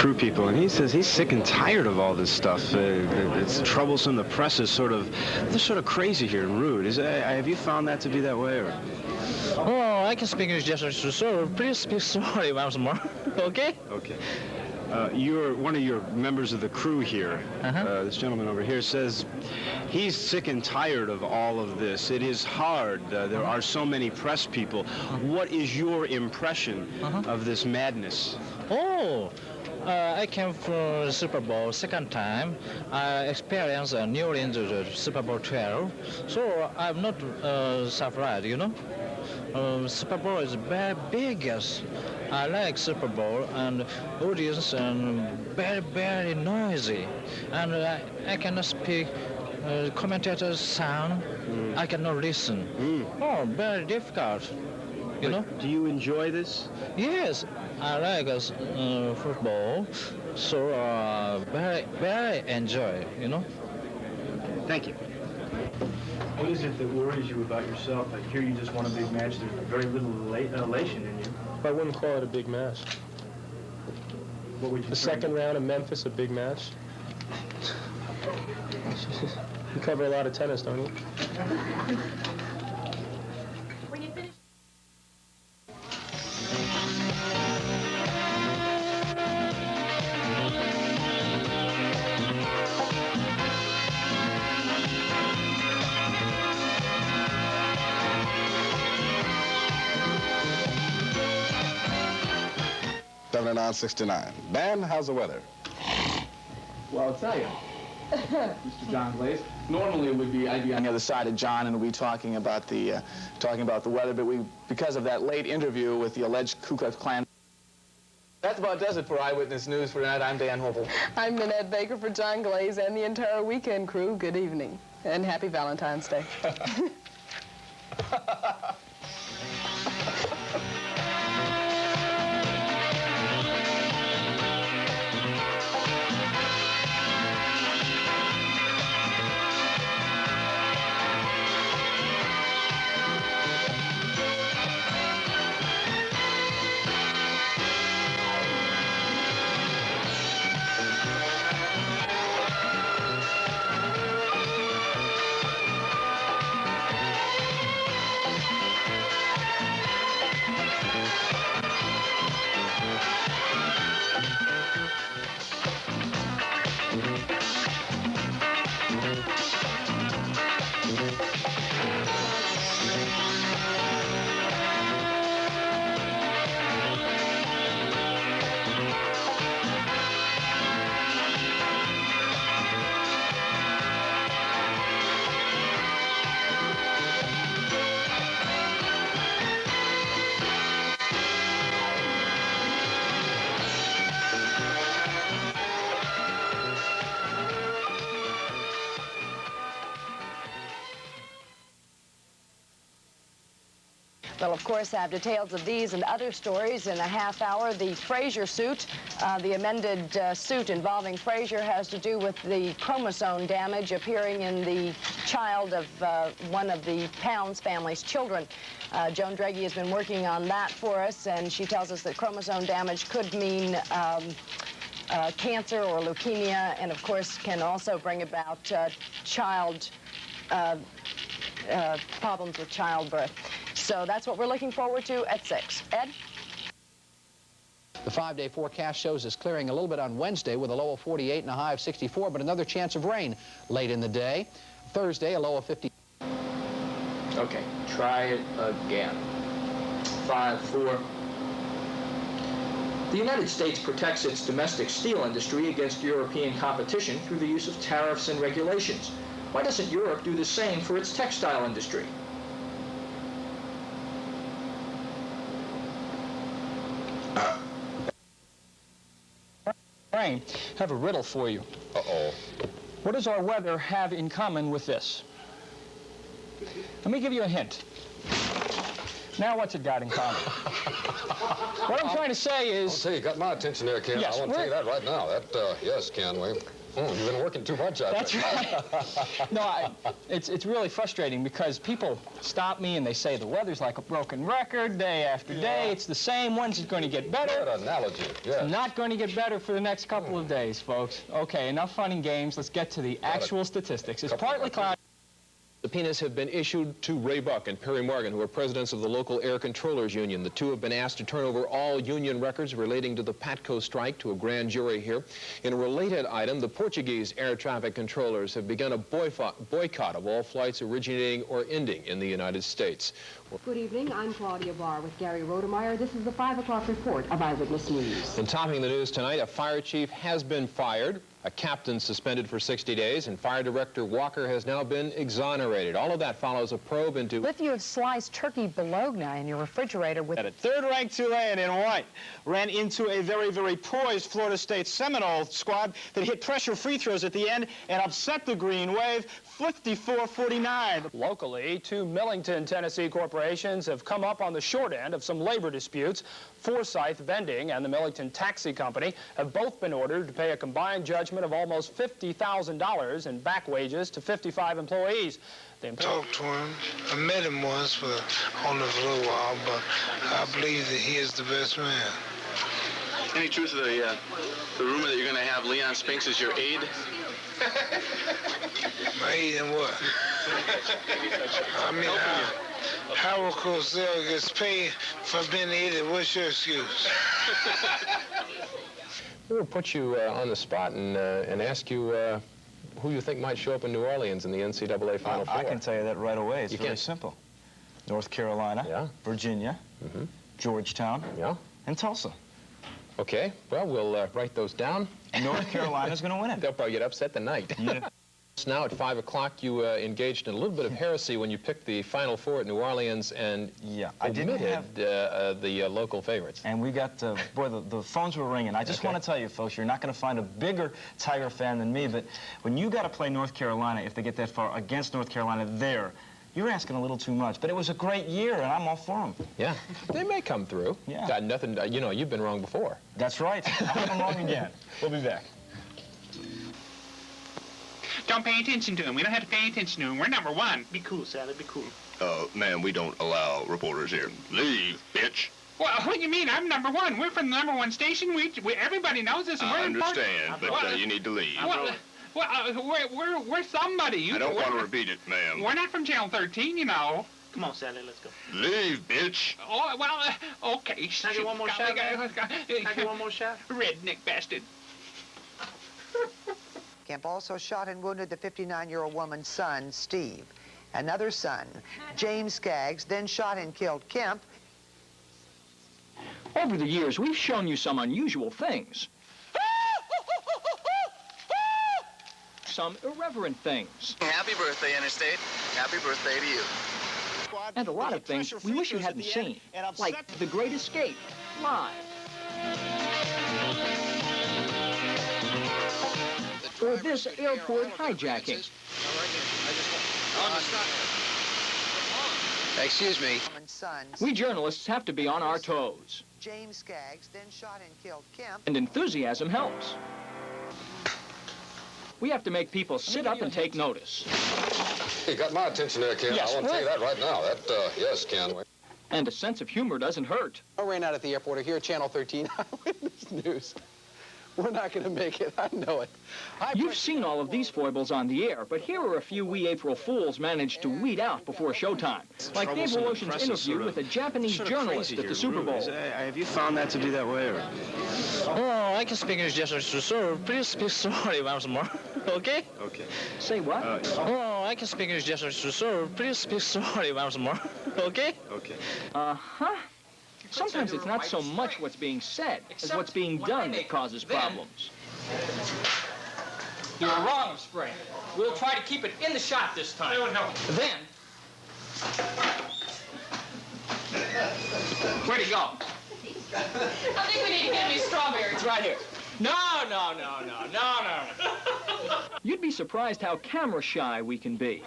crew people, and he says he's sick and tired of all this stuff. It's troublesome. The press is they're sort of crazy here and rude. Have you found that to be that way? Or? Oh, I can speak English just so. Please speak slowly once more. Okay? Okay. You're one of your members of the crew here. This gentleman over here says he's sick and tired of all of this. It is hard. There are so many press people. What is your impression of this madness? Oh, I came from the Super Bowl second time. I experienced New Orleans Super Bowl 12, so I'm not surprised, you know. Super Bowl is very big. I like Super Bowl, and audience and very, very noisy. And I cannot speak commentator's sound. I cannot listen. Oh, very difficult, you know. Do you enjoy this? Yes, I like football, so very, very enjoy, you know. Thank you. What is it that worries you about yourself? I hear you just won a big match. There's very little elation in you. I wouldn't call it a big match. What would you The second round of Memphis, a big match. You cover a lot of tennis, don't you? When you finish. $79.69. Dan, how's the weather? Well, I'll tell you, Mr. John Glaze. Normally, I'd be on the other side of John, and we'd be talking about the weather. But because of that late interview with the alleged Ku Klux Klan. That about does it for Eyewitness News for tonight. I'm Dan Hopel. I'm Nanette Baker for John Glaze and the entire weekend crew. Good evening, and happy Valentine's Day. We'll, of course, have details of these and other stories in a half hour. The Frazier suit, the amended suit involving Frazier has to do with the chromosome damage appearing in the child of one of the Pounds family's children. Joan Dregge has been working on that for us, and she tells us that chromosome damage could mean cancer or leukemia, and of course can also bring about problems with childbirth. So that's what we're looking forward to at 6. Ed? The 5-day forecast shows us clearing a little bit on Wednesday with a low of 48 and a high of 64, but another chance of rain late in the day. Thursday, a low of 50. Okay, try it again. 5, 4. The United States protects its domestic steel industry against European competition through the use of tariffs and regulations. Why doesn't Europe do the same for its textile industry? I have a riddle for you. Uh-oh. What does our weather have in common with this? Let me give you a hint. Now what's it got in common? What I'm trying to say is... I'll tell you, you got my attention there, Ken. Yes, I want to tell you that right now. Yes, Ken, You've been working too much, I think. That's right. No, it's really frustrating because people stop me and they say the weather's like a broken record day after day. It's the same. When's it going to get better? Good analogy, yeah. Not going to get better for the next couple of days, folks. Okay, enough fun and games. Let's get to the actual statistics. It's partly cloudy. Subpoenas have been issued to Ray Buck and Perry Morgan, who are presidents of the local Air Controllers Union. The two have been asked to turn over all union records relating to the PATCO strike to a grand jury here. In a related item, the Portuguese air traffic controllers have begun a boycott of all flights originating or ending in the United States. Good evening. I'm Claudia Barr with Gary Rodemeyer. This is the 5 o'clock report of Eyewitness News. And topping the news tonight, a fire chief has been fired, a captain suspended for 60 days, and Fire Director Walker has now been exonerated. All of that follows a probe into... If you have sliced turkey bologna in your refrigerator with... Third-ranked Tulane in white ran into a very, very poised Florida State Seminole squad that hit pressure free throws at the end and upset the Green Wave 54-49. Locally, two Millington, Tennessee corporations have come up on the short end of some labor disputes. Forsyth Vending and the Millington Taxi Company have both been ordered to pay a combined judgment of almost $50,000 in back wages to 55 employees. Talked to him. I met him once for only for a little while, but I believe that he is the best man. Any truth to the rumor that you're going to have Leon Spinks as your aide? My aide in what? I mean, Howard Cosell gets paid for being the aide. What's your excuse? We will put you on the spot and ask you who you think might show up in New Orleans in the NCAA Final Four. I can tell you that right away. It's really simple. North Carolina, Virginia, Georgetown, and Tulsa. Okay, well, we'll write those down. North Carolina's going to win it. They'll probably get upset tonight. Yeah. Now at 5 o'clock, you engaged in a little bit of heresy when you picked the Final Four at New Orleans and omitted the local favorites. And we got, boy, the phones were ringing. I just want to tell you, folks, you're not going to find a bigger Tiger fan than me, but when you got to play North Carolina, if they get that far against North Carolina there, you're asking a little too much. But it was a great year, and I'm all for them. Yeah, they may come through. Yeah. Nothing, you know, you've been wrong before. That's right. I'm wrong again. We'll be back. Don't pay attention to him. We don't have to pay attention to him. We're number one. Be cool, Sally. Be cool. Ma'am, we don't allow reporters here. Leave, bitch. Well, what do you mean? I'm number one. We're from the number one station. Everybody knows us. And I understand, but you need to leave. We're somebody. I don't want to repeat it, ma'am. We're not from Channel 13, you know. Come on, Sally, let's go. Leave, bitch. Oh, well, okay. Can I get one more shot? Can I get one more shot? Redneck bastard. Kemp also shot and wounded the 59-year-old woman's son, Steve. Another son, James Skaggs, then shot and killed Kemp. Over the years, we've shown you some unusual things. Some irreverent things. Happy birthday, Interstate. Happy birthday to you. And a lot of things we wish you hadn't seen, like The Great Escape, live. Or this airport hijacking. Excuse me. We journalists have to be on our toes. James Skaggs then shot and killed Kemp. And enthusiasm helps. We have to make people sit up and take notice. You got my attention there, Ken. Yes, I want to tell you that right now. Yes, Ken. And a sense of humor doesn't hurt. I ran out at the airport here at Channel 13 Eyewitness News. We're not going to make it. I know it. You've seen all of these foibles on the air, but here are a few we April Fools managed to weed out before showtime. Like Dave Woloshin's interview with a Japanese journalist at the Super Bowl. Have you found that to be that way, or? Oh, I can speak English just so please speak slowly once more. Okay? Okay. Say what? Oh, I can speak English just so please speak slowly once more. Okay? Okay. Uh-huh. Sometimes it's not so much what's being said as what's being done that causes problems. You're wrong, Spring. We'll try to keep it in the shot this time. Then... Where'd he go? I think we need to get me strawberries. It's right here. No. You'd be surprised how camera shy we can be.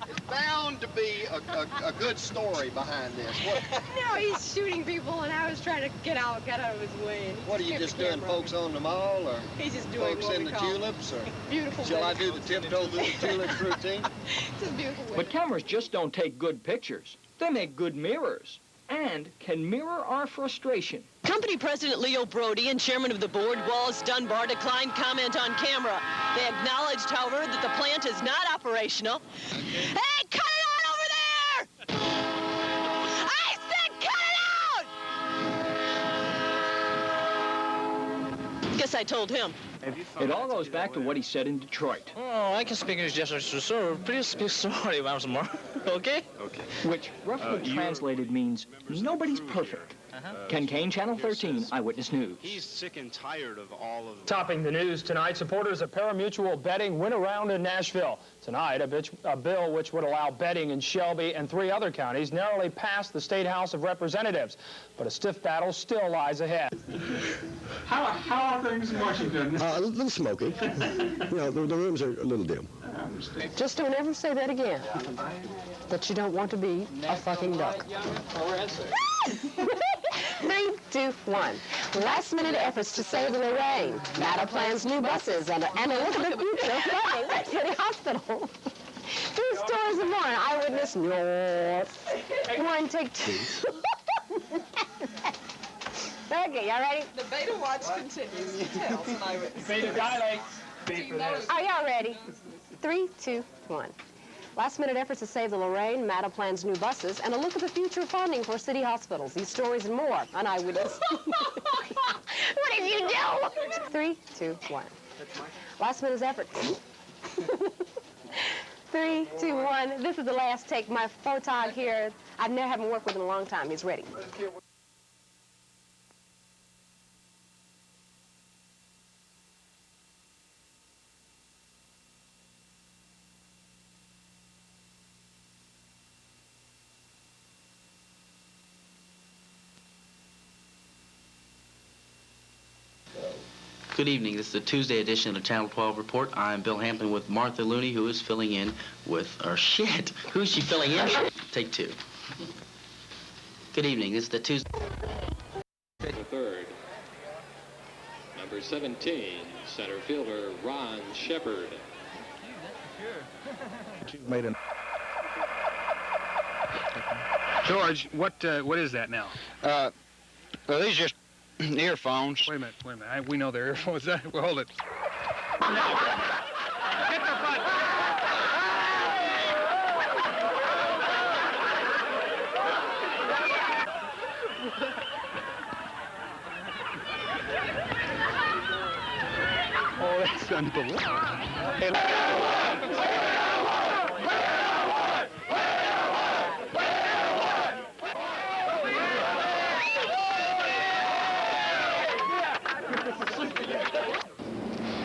It's bound to be a good story behind this. What, No, he's shooting people, and I was trying to get out of his way. And what are you just doing, folks on the mall, or he's just doing folks what in we the call tulips, or beautiful. shall I do the tiptoe through the tulips routine? It's a beautiful way. But cameras just don't take good pictures. They make good mirrors and can mirror our frustration. Company President Leo Brody and Chairman of the Board, Wallace Dunbar, declined comment on camera. They acknowledged, however, that the plant is not operational. Hey, cut it out over there! I said cut it out! Guess I told him. It all goes back to what he said in Detroit. Oh, I can speak English just so please speak slowly once more. Okay? Okay. Which, roughly translated, means nobody's perfect. Ken Kane, Channel 13, Eyewitness News. He's sick and tired of all of Topping the news tonight, supporters of pari-mutuel betting went around in Nashville. Tonight, a bill which would allow betting in Shelby and 3 other counties narrowly passed the State House of Representatives. But a stiff battle still lies ahead. How are things in Washington? A little smoky. You know, the rooms are a little dim. Just don't ever say that again. That you don't want to be a fucking duck. 3, 2, 1. Last-minute efforts to save Lorraine. Battle plans new buses and a look at the future of flooding at City Hospital. 3 stories and more on Eyewitness North. 1, take 2. Okay, y'all ready? The beta watch continues. Details on Eyewitness. Beta dilate. Are y'all ready? 3, 2, 1. Last-minute efforts to save the Lorraine, MATA plans new buses, and a look at the future funding for city hospitals. These stories and more on Eyewitness. What did you do? 3, 2, 1. Last-minute efforts. 3, 2, 1. This is the last take. My photog here, I haven't worked with him in a long time. He's ready. Good evening. This is the Tuesday edition of the Channel 12 Report. I'm Bill Hampton with Martha Looney, who is filling in with, shit. Who's she filling in? Take 2. Good evening. This is the Tuesday. The third. Number 17, center fielder Ron Shepard. George, what is that now? Well, these are just earphones. Wait a minute. We know they're earphones. Well, hold it. Get the button! Oh, that's unbelievable.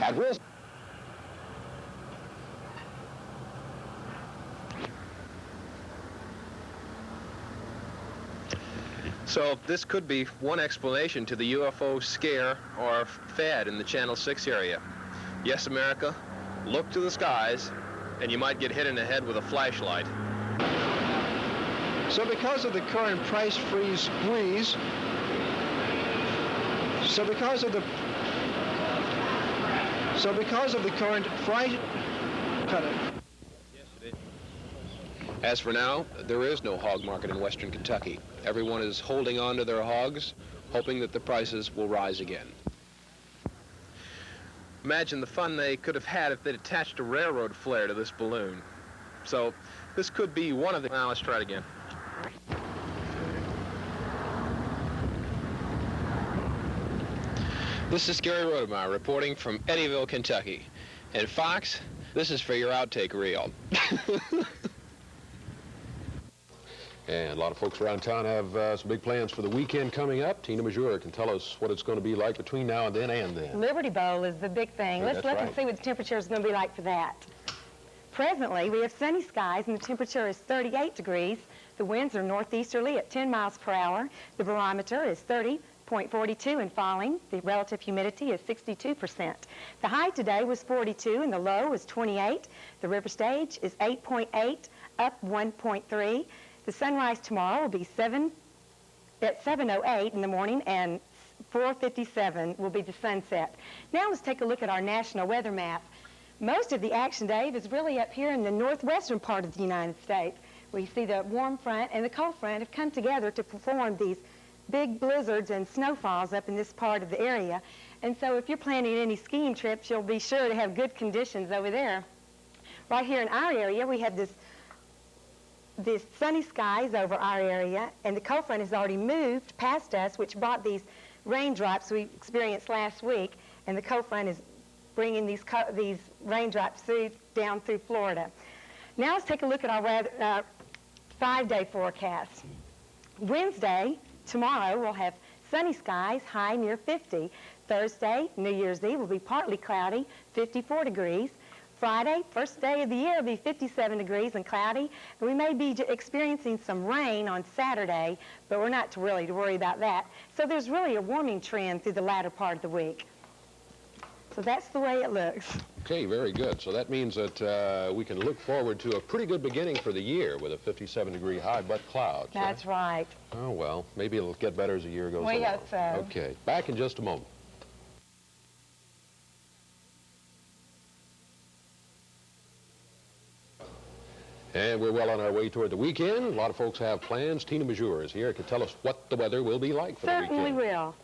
At risk. So this could be one explanation to the UFO scare or fad in the Channel 6 area. Yes, America, look to the skies, and you might get hit in the head with a flashlight. So because of the current price freeze squeeze, so because of the current price, cut it. As for now, there is no hog market in western Kentucky. Everyone is holding on to their hogs, hoping that the prices will rise again. Imagine the fun they could have had if they'd attached a railroad flare to this balloon. So this could be one of the... Now let's try it again. This is Gary Rodemeyer reporting from Eddyville, Kentucky. And Fox, this is for your outtake reel. And a lot of folks around town have some big plans for the weekend coming up. Tina Majura can tell us what it's going to be like between now and then. Liberty Bowl is the big thing. Let's look and see what the temperature is going to be like for that. Presently, we have sunny skies and the temperature is 38 degrees. The winds are northeasterly at 10 miles per hour. The barometer is 30.42 and falling. The relative humidity is 62%. The high today was 42 and the low was 28. The river stage is 8.8 up 1.3. The sunrise tomorrow will be at 7:08 in the morning, and 4:57 will be the sunset. Now let's take a look at our national weather map. Most of the action, Dave, is really up here in the northwestern part of the United States. We see the warm front and the cold front have come together to perform these big blizzards and snowfalls up in this part of the area. And so if you're planning any skiing trips, you'll be sure to have good conditions over there. Right here in our area, we have this sunny skies over our area, and the cold front has already moved past us, which brought these raindrops we experienced last week, and the cold front is bringing these raindrops down through Florida. Now let's take a look at our 5-day forecast. Wednesday, tomorrow, we'll have sunny skies, high near 50. Thursday, New Year's Eve, will be partly cloudy, 54 degrees. Friday, first day of the year, will be 57 degrees and cloudy. We may be experiencing some rain on Saturday, but we're not really to worry about that. So there's really a warming trend through the latter part of the week. So that's the way it looks. Okay, very good. So that means that we can look forward to a pretty good beginning for the year with a 57-degree high, but clouds. That's right. Oh, well, maybe it'll get better as the year goes along. We hope so. Okay, back in just a moment. And we're well on our way toward the weekend. A lot of folks have plans. Tina Majeur is here to tell us what the weather will be like for the weekend. Certainly will.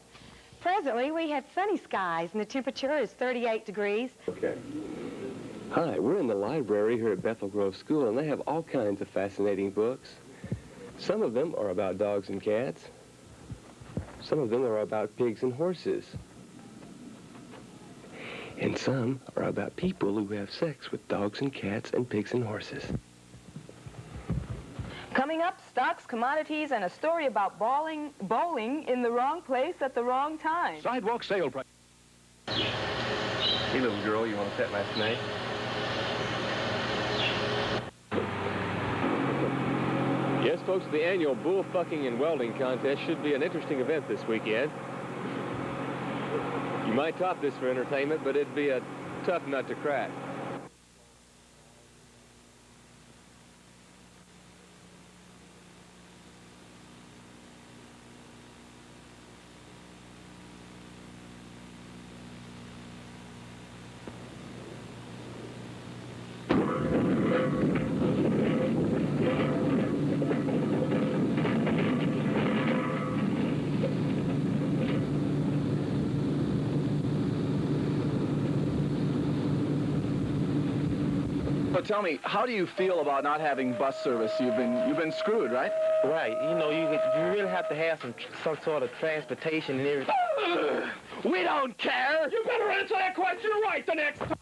Presently, we have sunny skies, and the temperature is 38 degrees. Okay. Hi, we're in the library here at Bethel Grove School, and they have all kinds of fascinating books. Some of them are about dogs and cats. Some of them are about pigs and horses. And some are about people who have sex with dogs and cats and pigs and horses. Coming up, stocks, commodities, and a story about bowling in the wrong place at the wrong time. Sidewalk sale price. Hey, little girl, you want to pet my snake? Yes, folks, the annual bullfucking and welding contest should be an interesting event this weekend. You might top this for entertainment, but it'd be a tough nut to crack. So tell me, how do you feel about not having bus service? You've been screwed, right? Right. You know, you really have to have some sort of transportation and everything. We don't care. You better answer that question right the next time.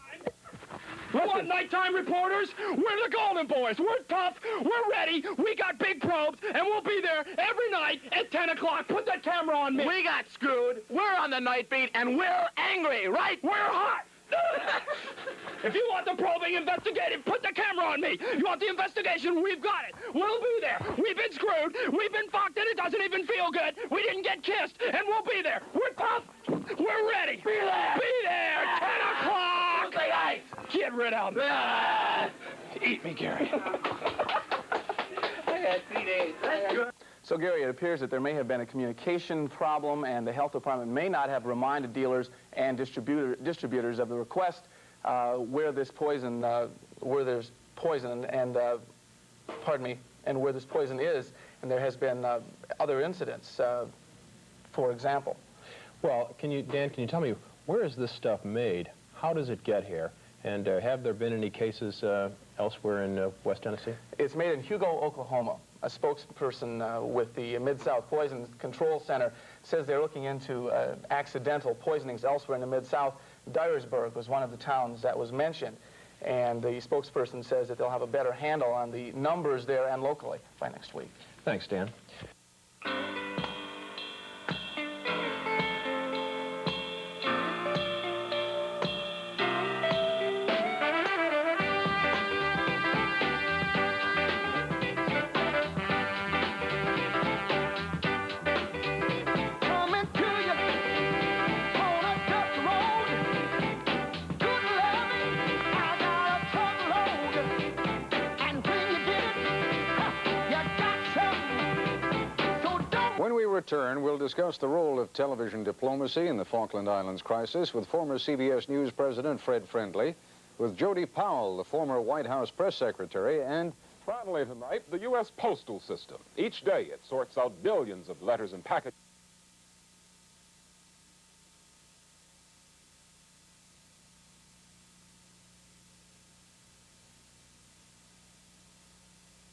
You want nighttime reporters? We're the Golden Boys. We're tough. We're ready. We got big probes, and we'll be there every night at 10 o'clock. Put that camera on me. We got screwed. We're on the night beat, and we're angry, right? We're hot. If you want the probing investigated, put the camera on me. You want the investigation? We've got it. We'll be there. We've been screwed. We've been fucked, and it doesn't even feel good. We didn't get kissed, and we'll be there. We're tough. We're ready. Be there. Be there. 10 o'clock. Say ice. Get rid of me. Eat me, Gary. I had 3 days. That's good. So, Gary, it appears that there may have been a communication problem, and the health department may not have reminded dealers and distributors of the request where there's poison and where this poison is, and there has been other incidents, for example. Well, Dan, can you tell me, where is this stuff made? How does it get here? And have there been any cases elsewhere in West Tennessee? It's made in Hugo, Oklahoma. A spokesperson with the Mid-South Poison Control Center says they're looking into accidental poisonings elsewhere in the Mid-South. Dyersburg was one of the towns that was mentioned. And the spokesperson says that they'll have a better handle on the numbers there and locally by next week. Thanks, Dan. When we return, we'll discuss the role of television diplomacy in the Falkland Islands crisis with former CBS News President Fred Friendly, with Jody Powell, the former White House press secretary, and finally tonight, the U.S. postal system. Each day it sorts out billions of letters and packages.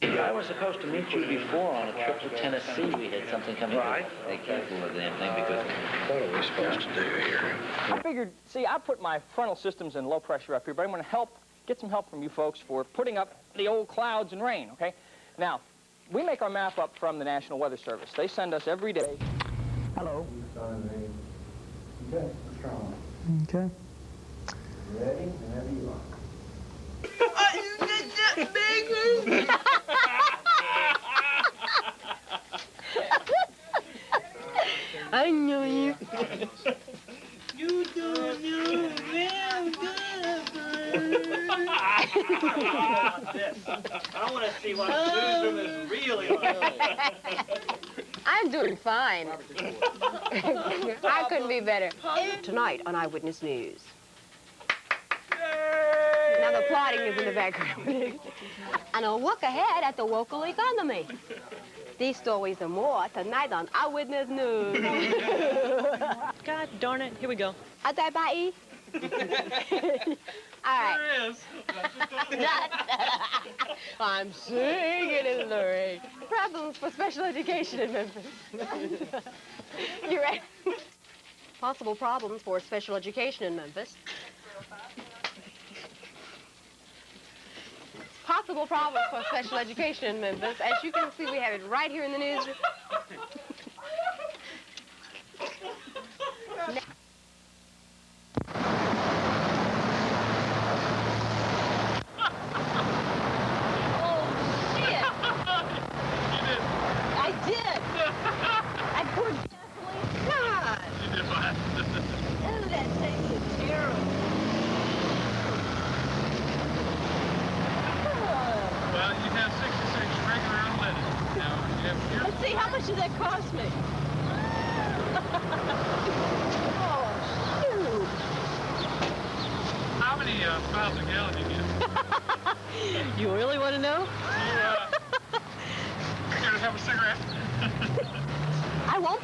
I was supposed to meet you before on a trip to Tennessee. We had something coming up. Right. They canceled the damn thing because what are we supposed to do here? I figured, see, I put my frontal systems in low pressure up here, but I'm going to get some help from you folks for putting up the old clouds and rain, okay? Now, we make our map up from the National Weather Service. They send us every day. Hello. Okay, let's try one. Okay. Ready? Whenever you are. I know you. You do real good. I want to see what newsroom is really like. I'm doing fine. I couldn't be better. Tonight on Eyewitness News. Now the plotting is in the background. And a look ahead at the local economy. These stories and more tonight on Eyewitness News. God darn it, here we go. All right. There is. I'm singing in the rain. Problems for special education in Memphis. You ready? Possible problems for special education in Memphis. Possible problems for special education in Memphis. As you can see, we have it right here in the news. Let's see, how much did that cost me? Oh, shoot. How many miles a gallon do you get? You really want to know? Here, have a cigarette. I won't.